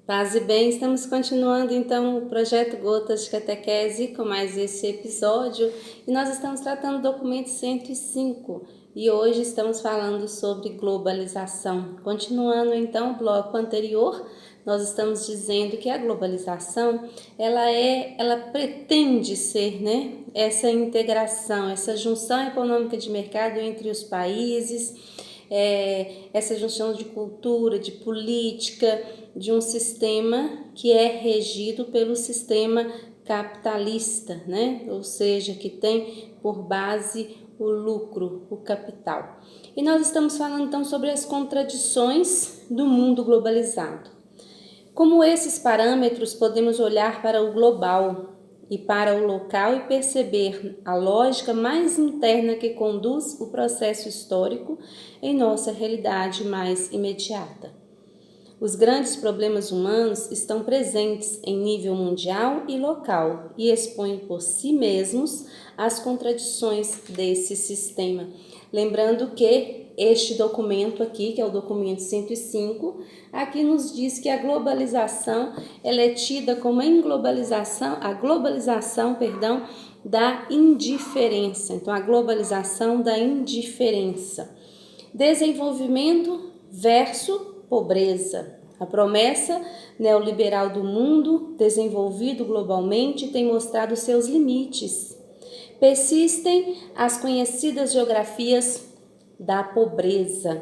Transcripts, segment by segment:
Paz e bem, estamos continuando então o projeto Gotas de Catequese com mais esse episódio e nós estamos tratando do documento 105 e hoje estamos falando sobre globalização. Continuando então o bloco anterior, nós estamos dizendo que a globalização ela pretende ser, essa integração, essa junção econômica de mercado entre os países, essa junção de cultura, de política, de um sistema que é regido pelo sistema capitalista, ou seja, que tem por base o lucro, o capital. E nós estamos falando então sobre as contradições do mundo globalizado. Como esses parâmetros podemos olhar para o global e para o local e perceber a lógica mais interna que conduz o processo histórico em nossa realidade mais imediata. Os grandes problemas humanos estão presentes em nível mundial e local e expõem por si mesmos as contradições desse sistema. Lembrando que este documento aqui, que é o documento 105, aqui nos diz que a globalização ela é tida como a globalização da indiferença. Então, a globalização da indiferença. Desenvolvimento versus pobreza. A promessa neoliberal do mundo desenvolvido globalmente tem mostrado seus limites. Persistem as conhecidas geografias da pobreza,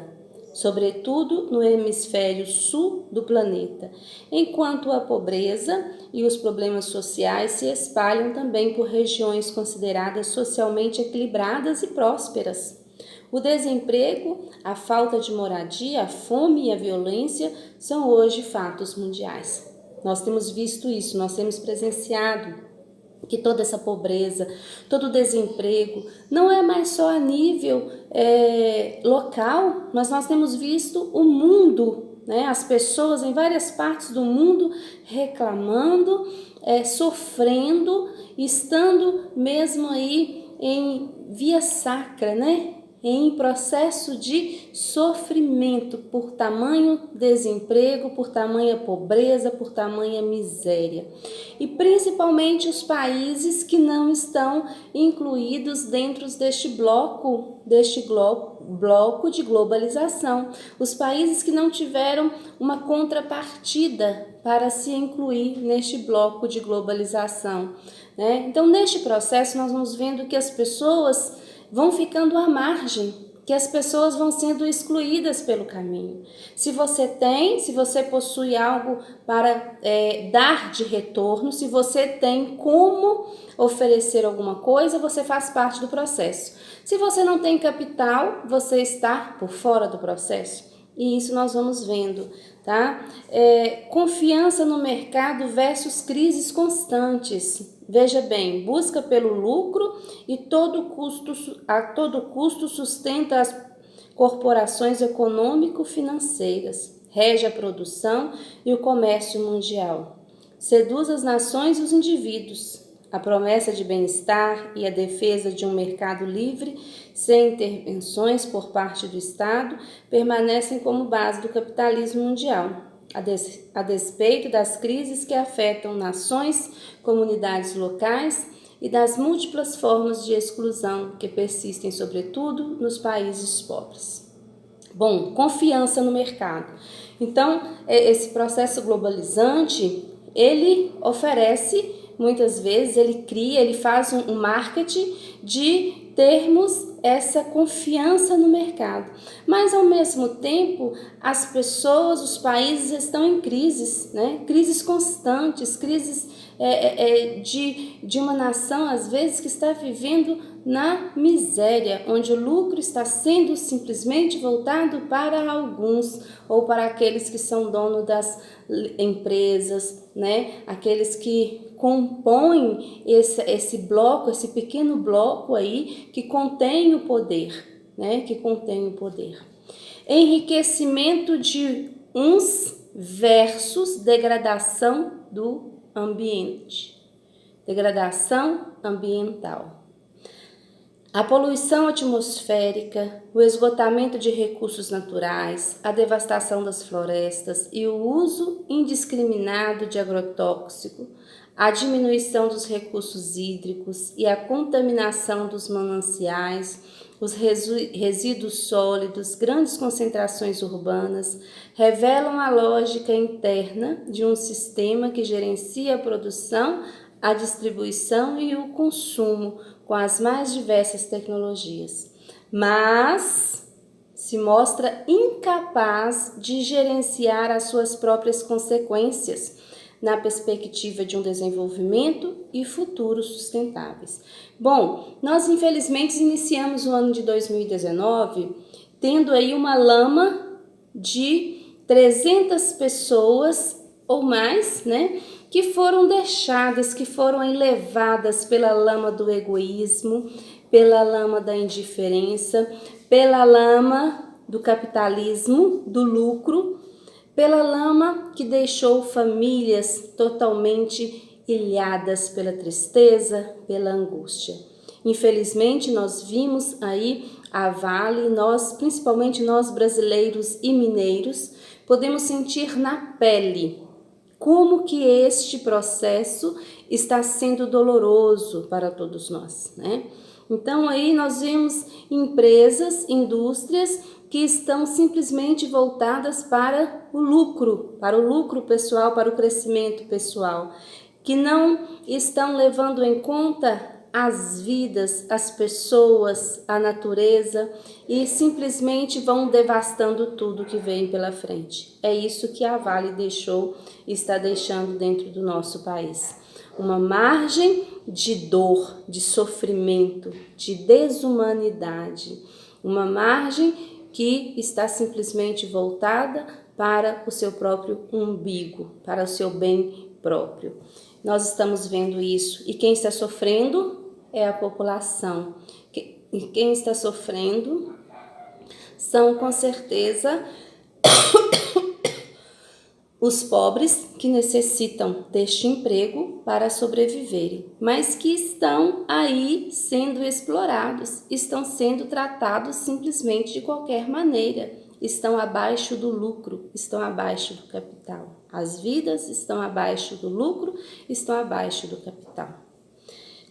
sobretudo no hemisfério sul do planeta, enquanto a pobreza e os problemas sociais se espalham também por regiões consideradas socialmente equilibradas e prósperas. O desemprego, a falta de moradia, a fome e a violência são hoje fatos mundiais. Nós temos visto isso, nós temos presenciado que toda essa pobreza, todo o desemprego, não é mais só a nível local, mas nós temos visto o mundo, as pessoas em várias partes do mundo reclamando, sofrendo, estando mesmo aí em via sacra, em processo de sofrimento por tamanho desemprego, por tamanha pobreza, por tamanha miséria. E principalmente os países que não estão incluídos dentro deste bloco de globalização. Os países que não tiveram uma contrapartida para se incluir neste bloco de globalização. Então, neste processo, nós vamos vendo que as pessoas vão ficando à margem, que as pessoas vão sendo excluídas pelo caminho. Se você possui algo para dar de retorno, se você tem como oferecer alguma coisa, você faz parte do processo. Se você não tem capital, você está por fora do processo. E isso nós vamos vendo, tá? Confiança no mercado versus crises constantes. Veja bem, busca pelo lucro e a todo custo sustenta as corporações econômico-financeiras, rege a produção e o comércio mundial, seduz as nações e os indivíduos. A promessa de bem-estar e a defesa de um mercado livre, sem intervenções por parte do Estado, permanecem como base do capitalismo mundial, a despeito das crises que afetam nações, comunidades locais e das múltiplas formas de exclusão que persistem, sobretudo, nos países pobres. Bom, confiança no mercado. Então, esse processo globalizante, ele oferece, muitas vezes, ele faz um marketing de termos essa confiança no mercado. Mas, ao mesmo tempo, as pessoas, os países estão em crises, crises constantes, crises de uma nação, às vezes, que está vivendo na miséria, onde o lucro está sendo simplesmente voltado para alguns ou para aqueles que são donos das empresas, aqueles que compõem esse bloco, esse pequeno bloco aí que contém o poder, que contém o poder. Enriquecimento de uns versus degradação do ambiente. Degradação ambiental. A poluição atmosférica, o esgotamento de recursos naturais, a devastação das florestas e o uso indiscriminado de agrotóxico, a diminuição dos recursos hídricos e a contaminação dos mananciais, os resíduos sólidos, grandes concentrações urbanas, revelam a lógica interna de um sistema que gerencia a produção, a distribuição e o consumo com as mais diversas tecnologias, mas se mostra incapaz de gerenciar as suas próprias consequências na perspectiva de um desenvolvimento e futuros sustentáveis. Bom, nós infelizmente iniciamos o ano de 2019 tendo aí uma lama de 300 pessoas ou mais, né, que foram deixadas, que foram levadas pela lama do egoísmo, pela lama da indiferença, pela lama do capitalismo, do lucro, pela lama que deixou famílias totalmente ilhadas pela tristeza, pela angústia. Infelizmente, nós vimos aí a Vale, nós, principalmente nós brasileiros e mineiros, podemos sentir na pele como que este processo está sendo doloroso para todos nós, né? Então aí nós vemos empresas, indústrias que estão simplesmente voltadas para o lucro pessoal, para o crescimento pessoal, que não estão levando em conta as vidas, as pessoas, a natureza e simplesmente vão devastando tudo que vem pela frente. É isso que a Vale deixou e está deixando dentro do nosso país. Uma margem de dor, de sofrimento, de desumanidade. Uma margem que está simplesmente voltada para o seu próprio umbigo, para o seu bem próprio. Nós estamos vendo isso e quem está sofrendo é a população. E quem está sofrendo são, com certeza, os pobres que necessitam deste emprego para sobreviverem, mas que estão aí sendo explorados, estão sendo tratados simplesmente de qualquer maneira, estão abaixo do lucro, estão abaixo do capital. As vidas estão abaixo do lucro, estão abaixo do capital.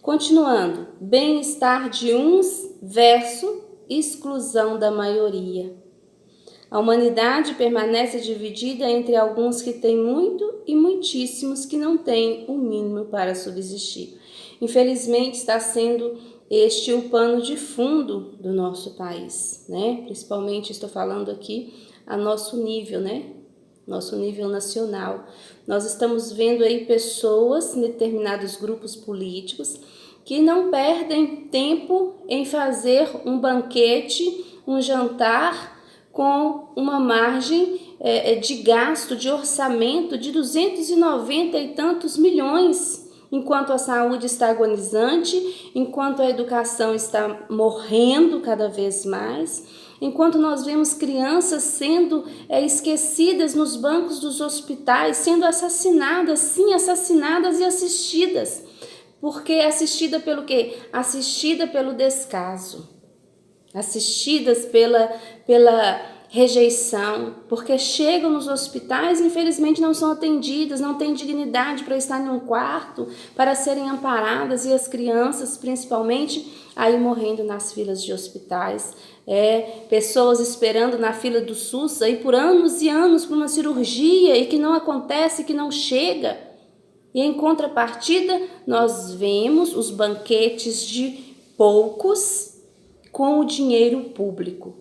Continuando, bem-estar de uns versus exclusão da maioria. A humanidade permanece dividida entre alguns que têm muito e muitíssimos que não têm o mínimo para subsistir. Infelizmente, está sendo este o pano de fundo do nosso país, né? Principalmente estou falando aqui a nosso nível, né? Nosso nível nacional. Nós estamos vendo aí pessoas em determinados grupos políticos que não perdem tempo em fazer um banquete, um jantar com uma margem de gasto, de orçamento de 290 e tantos milhões, enquanto a saúde está agonizante, enquanto a educação está morrendo cada vez mais, enquanto nós vemos crianças sendo esquecidas nos bancos dos hospitais, sendo assassinadas, sim, assassinadas e assistidas. Porque assistida pelo quê? Assistida pelo descaso, assistidas pela rejeição, porque chegam nos hospitais e infelizmente não são atendidas, não têm dignidade para estar em um quarto, para serem amparadas, e as crianças principalmente aí morrendo nas filas de hospitais, pessoas esperando na fila do SUS aí por anos e anos por uma cirurgia e que não acontece, que não chega. E em contrapartida, nós vemos os banquetes de poucos com o dinheiro público.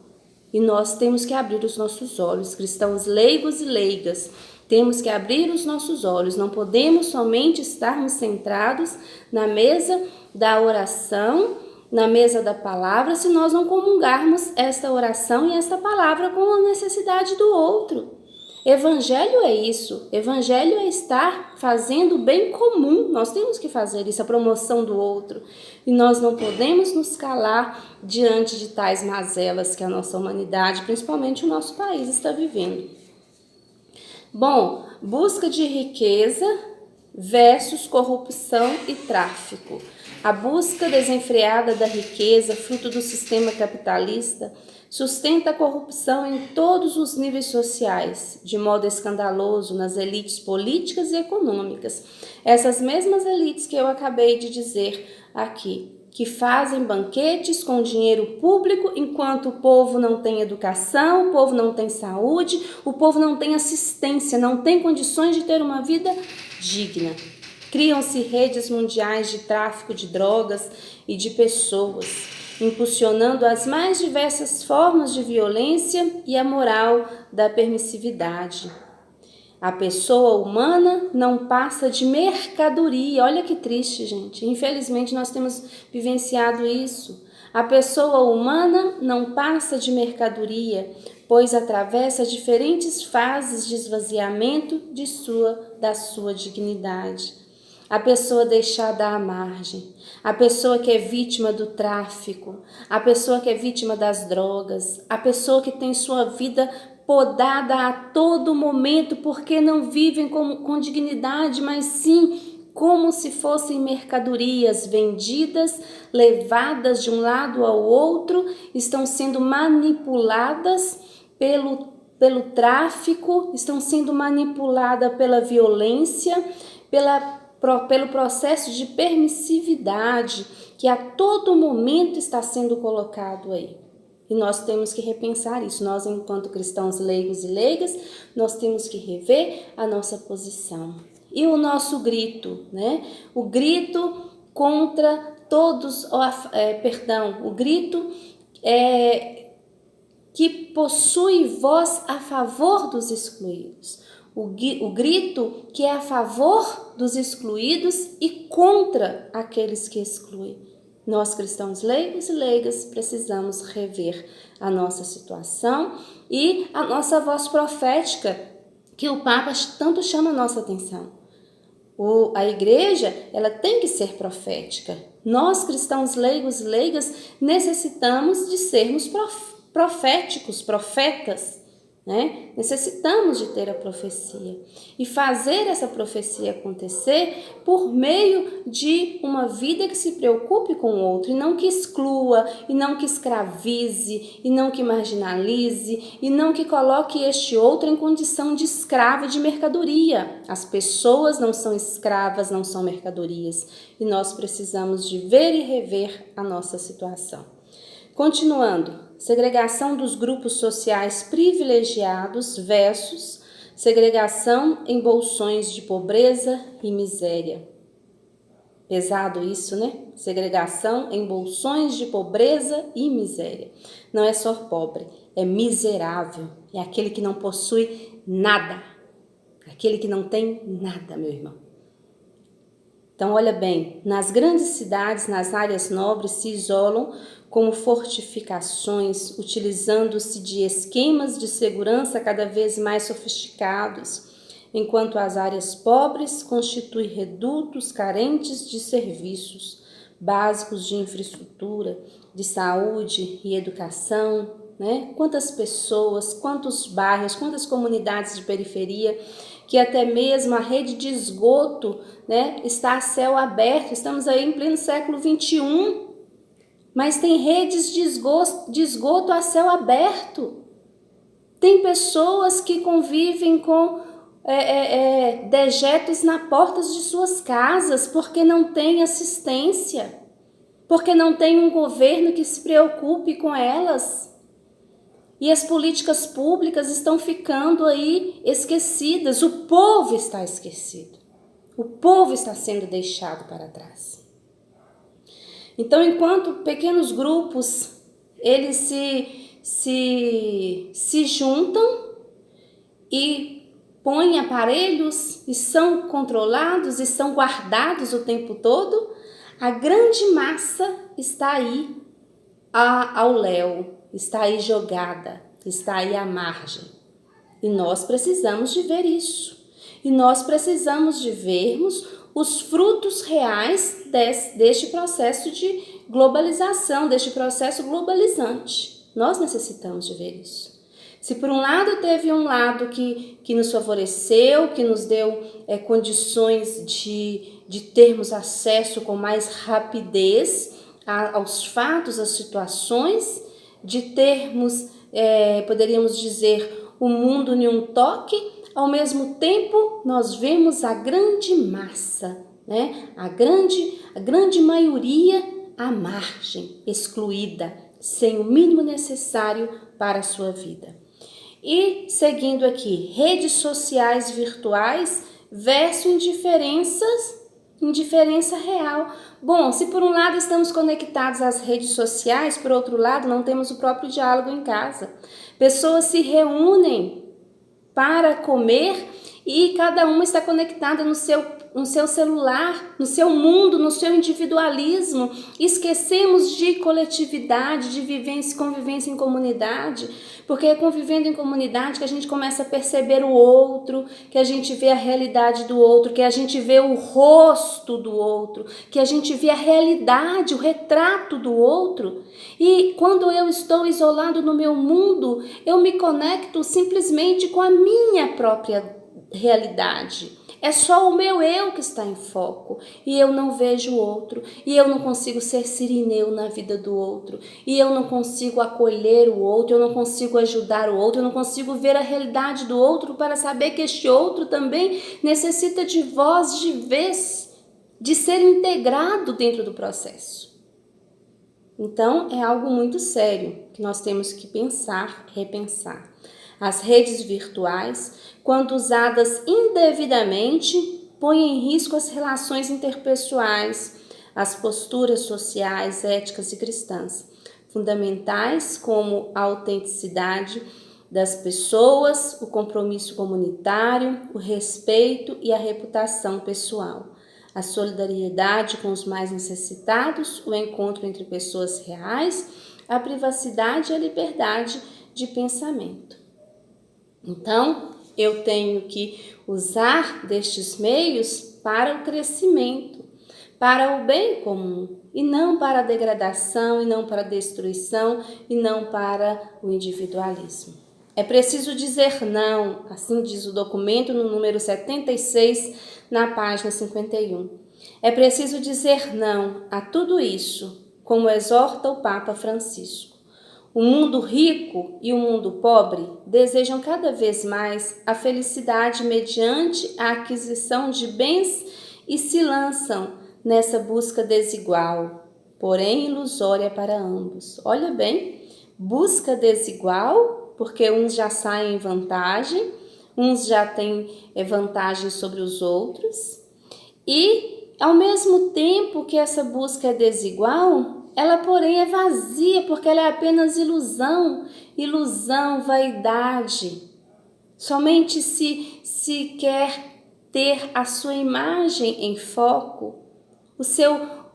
E nós temos que abrir os nossos olhos, cristãos leigos e leigas, temos que abrir os nossos olhos. Não podemos somente estarmos centrados na mesa da oração, na mesa da palavra, se nós não comungarmos esta oração e esta palavra com a necessidade do outro. Evangelho é isso, evangelho é estar fazendo o bem comum, nós temos que fazer isso, a promoção do outro, e nós não podemos nos calar diante de tais mazelas que a nossa humanidade, principalmente o nosso país, está vivendo. Bom, busca de riqueza versus corrupção e tráfico. A busca desenfreada da riqueza, fruto do sistema capitalista, sustenta a corrupção em todos os níveis sociais, de modo escandaloso nas elites políticas e econômicas. Essas mesmas elites que eu acabei de dizer aqui, que fazem banquetes com dinheiro público enquanto o povo não tem educação, o povo não tem saúde, o povo não tem assistência, não tem condições de ter uma vida digna. Criam-se redes mundiais de tráfico de drogas e de pessoas, impulsionando as mais diversas formas de violência e a moral da permissividade. A pessoa humana não passa de mercadoria. Olha que triste, gente. Infelizmente, nós temos vivenciado isso. A pessoa humana não passa de mercadoria, pois atravessa diferentes fases de esvaziamento da sua dignidade. A pessoa deixada à margem, a pessoa que é vítima do tráfico, a pessoa que é vítima das drogas, a pessoa que tem sua vida podada a todo momento porque não vivem com dignidade, mas sim como se fossem mercadorias vendidas, levadas de um lado ao outro, estão sendo manipuladas pelo tráfico, estão sendo manipuladas pela violência, pelo processo de permissividade que a todo momento está sendo colocado aí. E nós temos que repensar isso. Nós, enquanto cristãos leigos e leigas, nós temos que rever a nossa posição. E o nosso grito, né? O grito contra todos, o grito que possui voz a favor dos excluídos. O grito que é a favor dos excluídos e contra aqueles que excluem. Nós, cristãos leigos e leigas, precisamos rever a nossa situação e a nossa voz profética, que o Papa tanto chama a nossa atenção. A igreja, ela tem que ser profética. Nós, cristãos leigos e leigas, necessitamos de sermos proféticos, profetas, né? Necessitamos de ter a profecia e fazer essa profecia acontecer por meio de uma vida que se preocupe com o outro e não que exclua, e não que escravize, e não que marginalize, e não que coloque este outro em condição de escravo, de mercadoria. As pessoas não são escravas, não são mercadorias, e nós precisamos de ver e rever a nossa situação. Continuando, segregação dos grupos sociais privilegiados versus segregação em bolsões de pobreza e miséria. Pesado isso, né? Segregação em bolsões de pobreza e miséria. Não é só pobre, é miserável. É aquele que não possui nada. Aquele que não tem nada, meu irmão. Então, olha bem, nas grandes cidades, nas áreas nobres, se isolam como fortificações, utilizando-se de esquemas de segurança cada vez mais sofisticados, enquanto as áreas pobres constituem redutos carentes de serviços básicos de infraestrutura, de saúde e educação, né? Quantas pessoas, quantos bairros, quantas comunidades de periferia, que até mesmo a rede de esgoto, né, está a céu aberto. Estamos aí em pleno século XXI, mas tem redes de esgoto a céu aberto. Tem pessoas que convivem com dejetos na porta de suas casas porque não tem assistência, porque não tem um governo que se preocupe com elas. E as políticas públicas estão ficando aí esquecidas. O povo está esquecido. O povo está sendo deixado para trás. Então, enquanto pequenos grupos, eles se juntam e põem aparelhos e são controlados e são guardados o tempo todo, a grande massa está aí ao léu. Está aí jogada, está aí à margem. E nós precisamos de ver isso. E nós precisamos de vermos os frutos reais deste processo de globalização, deste processo globalizante. Nós necessitamos de ver isso. Se por um lado teve um lado que nos favoreceu, que nos deu condições de termos acesso com mais rapidez aos fatos, às situações, de termos, poderíamos dizer, o mundo em um toque, ao mesmo tempo nós vemos a grande massa, né? A grande maioria à margem, excluída, sem o mínimo necessário para a sua vida. E seguindo aqui, redes sociais virtuais versus indiferença real. Bom, se por um lado estamos conectados às redes sociais, por outro lado não temos o próprio diálogo em casa. Pessoas se reúnem para comer e cada uma está conectada no seu celular, no seu mundo, no seu individualismo. Esquecemos de coletividade, de vivência, convivência em comunidade, porque é convivendo em comunidade que a gente começa a perceber o outro, que a gente vê a realidade do outro, que a gente vê o rosto do outro, que a gente vê a realidade, o retrato do outro. E quando eu estou isolado no meu mundo, eu me conecto simplesmente com a minha própria realidade. É só o meu eu que está em foco e eu não vejo o outro, e eu não consigo ser sirineu na vida do outro, e eu não consigo acolher o outro, eu não consigo ajudar o outro, eu não consigo ver a realidade do outro para saber que este outro também necessita de voz, de vez, de ser integrado dentro do processo. Então, é algo muito sério que nós temos que pensar, repensar. As redes virtuais, quando usadas indevidamente, põem em risco as relações interpessoais, as posturas sociais, éticas e cristãs, fundamentais como a autenticidade das pessoas, o compromisso comunitário, o respeito e a reputação pessoal, a solidariedade com os mais necessitados, o encontro entre pessoas reais, a privacidade e a liberdade de pensamento. Então, eu tenho que usar destes meios para o crescimento, para o bem comum, e não para a degradação, e não para a destruição, e não para o individualismo. É preciso dizer não, assim diz o documento no número 76, na página 51. É preciso dizer não a tudo isso, como exorta o Papa Francisco. O mundo rico e o mundo pobre desejam cada vez mais a felicidade mediante a aquisição de bens e se lançam nessa busca desigual, porém ilusória para ambos. Olha bem, busca desigual, porque uns já saem em vantagem, uns já têm vantagem sobre os outros, e ao mesmo tempo que essa busca é desigual, ela, porém, é vazia, porque ela é apenas ilusão, vaidade. Somente se quer ter a sua imagem em foco,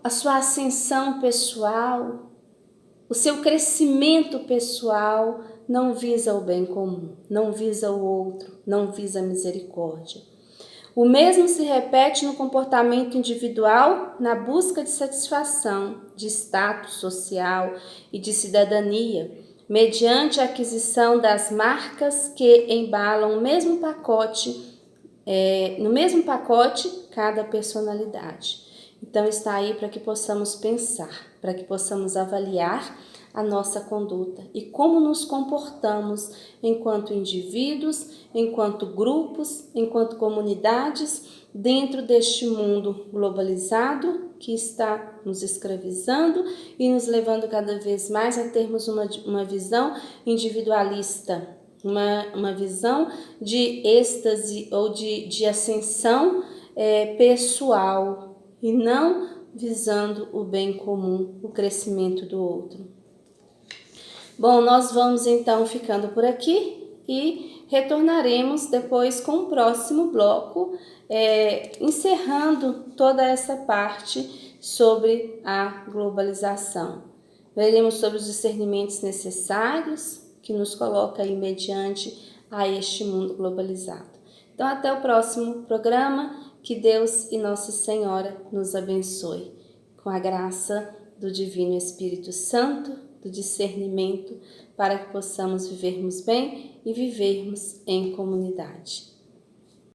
a sua ascensão pessoal, o seu crescimento pessoal, não visa o bem comum, não visa o outro, não visa a misericórdia. O mesmo se repete no comportamento individual, na busca de satisfação, de status social e de cidadania, mediante a aquisição das marcas que embalam no mesmo pacote cada personalidade. Então está aí para que possamos pensar, para que possamos avaliar a nossa conduta e como nos comportamos enquanto indivíduos, enquanto grupos, enquanto comunidades, dentro deste mundo globalizado que está nos escravizando e nos levando cada vez mais a termos uma visão individualista, uma visão de êxtase ou de ascensão pessoal e não visando o bem comum, o crescimento do outro. Bom, nós vamos então ficando por aqui e retornaremos depois com o próximo bloco, encerrando toda essa parte sobre a globalização. Veremos sobre os discernimentos necessários que nos coloca aí mediante a este mundo globalizado. Então, até o próximo programa. Que Deus e Nossa Senhora nos abençoe. Com a graça do Divino Espírito Santo. do discernimento para que possamos vivermos bem e vivermos em comunidade.